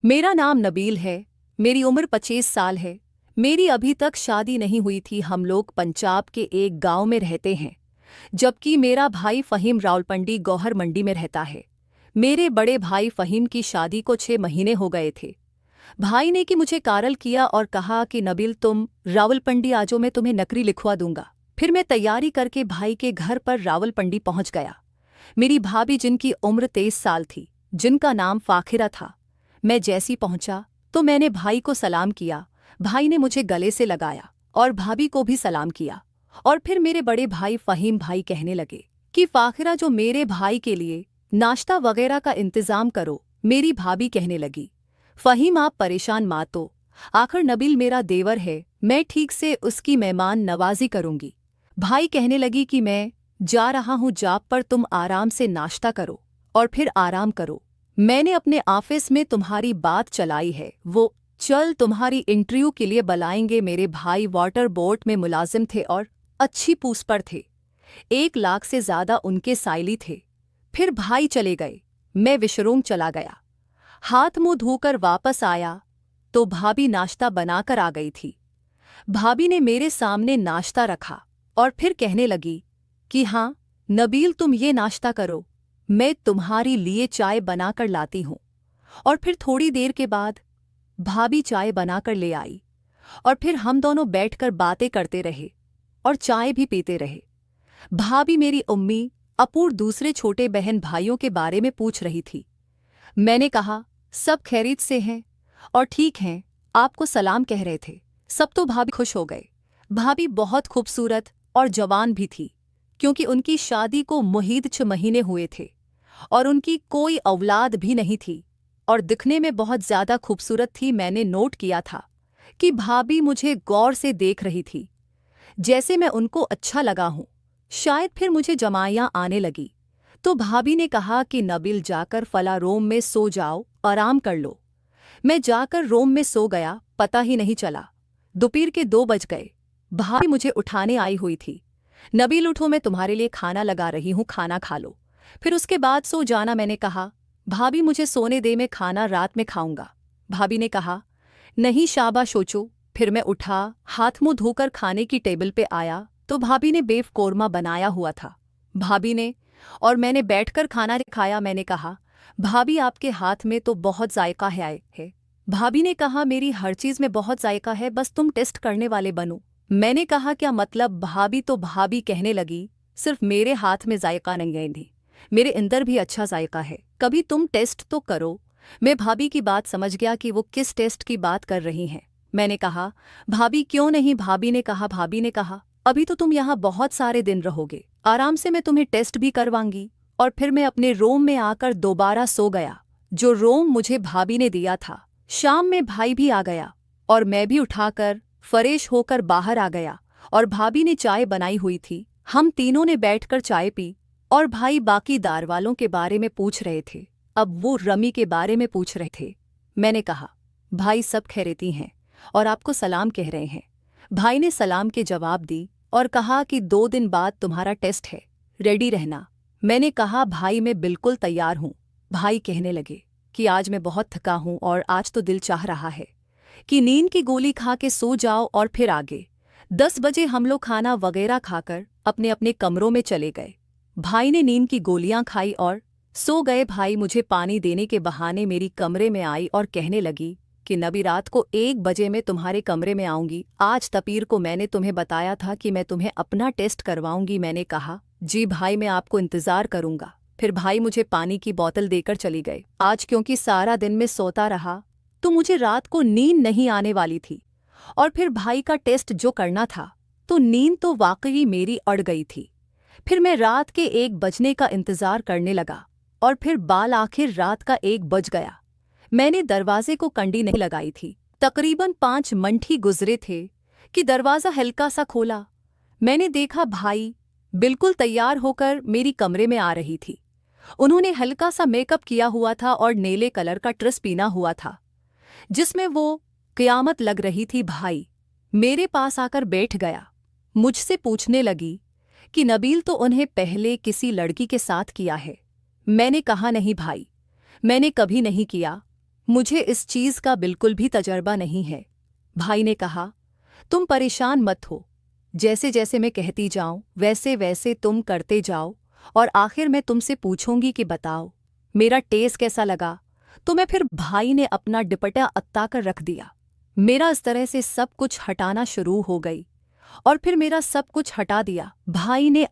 मेरा नाम नबील है। मेरी उम्र 25 साल है। मेरी अभी तक शादी नहीं हुई थी। हम लोग पंजाब के एक गांव में रहते हैं, जबकि मेरा भाई फ़हीम रावलपिंडी गौहर मंडी में रहता है। मेरे बड़े भाई फ़हीम की शादी को 6 महीने हो गए थे। भाई ने कि मुझे कारल किया और कहा कि नबील तुम रावलपिंडी आ जाओ, मैं तुम्हें नौकरी लिखवा दूंगा। फिर मैं तैयारी करके भाई के घर पर रावलपिंडी पहुंच गया। मेरी भाभी जिनकी उम्र 23 साल थी, जिनका नाम फाखिरा था। मैं जैसी पहुंचा तो मैंने भाई को सलाम किया। भाई ने मुझे गले से लगाया और भाभी को भी सलाम किया। और फिर मेरे बड़े भाई फ़हीम भाई कहने लगे कि फाखिरा जो मेरे भाई के लिए नाश्ता वगैरह का इंतजाम करो। मेरी भाभी कहने लगी, फ़हीम आप परेशान मत हो, आखिर नबील मेरा देवर है, मैं ठीक से उसकी मेहमान नवाजी करूंगी। भाई कहने लगी कि मैं जा रहा हूँ जॉब पर, तुम आराम से नाश्ता करो और फिर आराम करो। मैंने अपने ऑफिस में तुम्हारी बात चलाई है, वो चल तुम्हारी इंटरव्यू के लिए बुलाएंगे। मेरे भाई वाटर बोर्ड में मुलाजिम थे और अच्छी पोस्ट पर थे। 1 लाख से ज्यादा उनके साइली थे। फिर भाई चले गए, मैं विश्रूम चला गया। हाथ मुंह धोकर वापस आया तो भाभी नाश्ता बनाकर आ गई थी। भाभी ने मेरे सामने नाश्ता रखा और फिर कहने लगी कि हाँ नबील तुम ये नाश्ता करो, मैं तुम्हारी लिए चाय बनाकर लाती हूँ। और फिर थोड़ी देर के बाद भाभी चाय बनाकर ले आई और फिर हम दोनों बैठकर बातें करते रहे और चाय भी पीते रहे। भाभी मेरी उम्मी अपूर दूसरे छोटे बहन भाइयों के बारे में पूछ रही थी। मैंने कहा सब खैरियत से हैं और ठीक हैं, आपको सलाम कह रहे थे। सब तो भाभी खुश हो गए। भाभी बहुत खूबसूरत और जवान भी थी, क्योंकि उनकी शादी को मुहीद 6 महीने हुए थे और उनकी कोई औलाद भी नहीं थी और दिखने में बहुत ज्यादा खूबसूरत थी। मैंने नोट किया था कि भाभी मुझे गौर से देख रही थी, जैसे मैं उनको अच्छा लगा हूं। शायद फिर मुझे जमाइयां आने लगी तो भाभी ने कहा कि नबील जाकर फला रूम में सो जाओ, आराम कर लो। मैं जाकर रूम में सो गया, पता ही नहीं चला दोपहर के 2 बज गए। भाभी मुझे उठाने आई हुई थी। नबील उठो, मैं तुम्हारे लिए खाना लगा रही हूँ, खाना खा लो, फिर उसके बाद सो जाना। मैंने कहा भाभी मुझे सोने दे, मैं खाना रात में खाऊंगा। भाभी ने कहा नहीं शाबाश सोचो। फिर मैं उठा, हाथ मुंह धोकर खाने की टेबल पे आया तो भाभी ने बेफ कोरमा बनाया हुआ था। भाभी ने और मैंने बैठकर खाना खाया। मैंने कहा भाभी आपके हाथ में तो बहुत जायका है। भाभी ने कहा मेरी हर चीज में बहुत जायका है, बस तुम टेस्ट करने वाले बनो। मैंने कहा क्या मतलब भाभी? तो भाभी कहने लगी सिर्फ मेरे हाथ में जायका नहीं है, मेरे अंदर भी अच्छा जायका है, कभी तुम टेस्ट तो करो। मैं भाभी की बात समझ गया कि वो किस टेस्ट की बात कर रही हैं। मैंने कहा भाभी क्यों नहीं? भाभी ने कहा अभी तो तुम यहाँ बहुत सारे दिन रहोगे, आराम से मैं तुम्हें टेस्ट भी करवाऊंगी। और फिर मैं अपने रूम में आकर दोबारा सो गया, जो रूम मुझे भाभी ने दिया था। शाम में भाई भी आ गया और मैं भी उठाकर फ्रेश होकर बाहर आ गया और भाभी ने चाय बनाई हुई थी। हम तीनों ने बैठकर चाय पी और भाई बाकी दार वालों के बारे में पूछ रहे थे। अब वो रमी के बारे में पूछ रहे थे। मैंने कहा भाई सब खैरियती हैं और आपको सलाम कह रहे हैं। भाई ने सलाम के जवाब दी और कहा कि 2 दिन बाद तुम्हारा टेस्ट है, रेडी रहना। मैंने कहा भाई मैं बिल्कुल तैयार हूँ। भाई कहने लगे कि आज मैं बहुत थका हूँ और आज तो दिल चाह रहा है कि नींद की गोली खा के सो जाओ और फिर आगे। 10 बजे हम लोग खाना वगैरह खाकर अपने अपने कमरों में चले गए। भाई ने नींद की गोलियां खाई और सो गए। भाई मुझे पानी देने के बहाने मेरी कमरे में आई और कहने लगी कि नबी रात को 1 बजे मैं तुम्हारे कमरे में आऊंगी। आज तपीर को मैंने तुम्हें बताया था कि मैं तुम्हें अपना टेस्ट करवाऊंगी। मैंने कहा जी भाई मैं आपको इंतजार करूंगा। फिर भाई मुझे पानी की बोतल देकर चली गए। आज क्योंकि सारा दिन मैं सोता रहा तो मुझे रात को नींद नहीं आने वाली थी और फिर भाई का टेस्ट जो करना था तो नींद तो वाकई मेरी अड़ गई थी। फिर मैं रात के 1 बजने का इंतजार करने लगा और फिर बाल आखिर रात का 1 बज गया। मैंने दरवाजे को कंडी नहीं लगाई थी। तकरीबन 5 मिनट ही गुजरे थे कि दरवाज़ा हल्का सा खोला। मैंने देखा भाई बिल्कुल तैयार होकर मेरी कमरे में आ रही थी। उन्होंने हल्का सा मेकअप किया हुआ था और नीले कलर का ड्रेस पहना हुआ था, जिसमें वो क़यामत लग रही थी। भाई मेरे पास आकर बैठ गया, मुझसे पूछने लगी कि नबील तो उन्हें पहले किसी लड़की के साथ किया है। मैंने कहा नहीं भाई, मैंने कभी नहीं किया, मुझे इस चीज का बिल्कुल भी तजर्बा नहीं है। भाई ने कहा, तुम परेशान मत हो, जैसे जैसे मैं कहती जाऊं वैसे वैसे तुम करते जाओ, और आखिर मैं तुमसे पूछूंगी कि बताओ मेरा टेस्ट कैसा लगा। तो मैं फिर भाई ने अपना दुपट्टा अत्ता कर रख दिया। मेरा इस तरह से सब कुछ हटाना शुरू हो गई, और फिर मेरा सब कुछ हटा दिया। भाई ने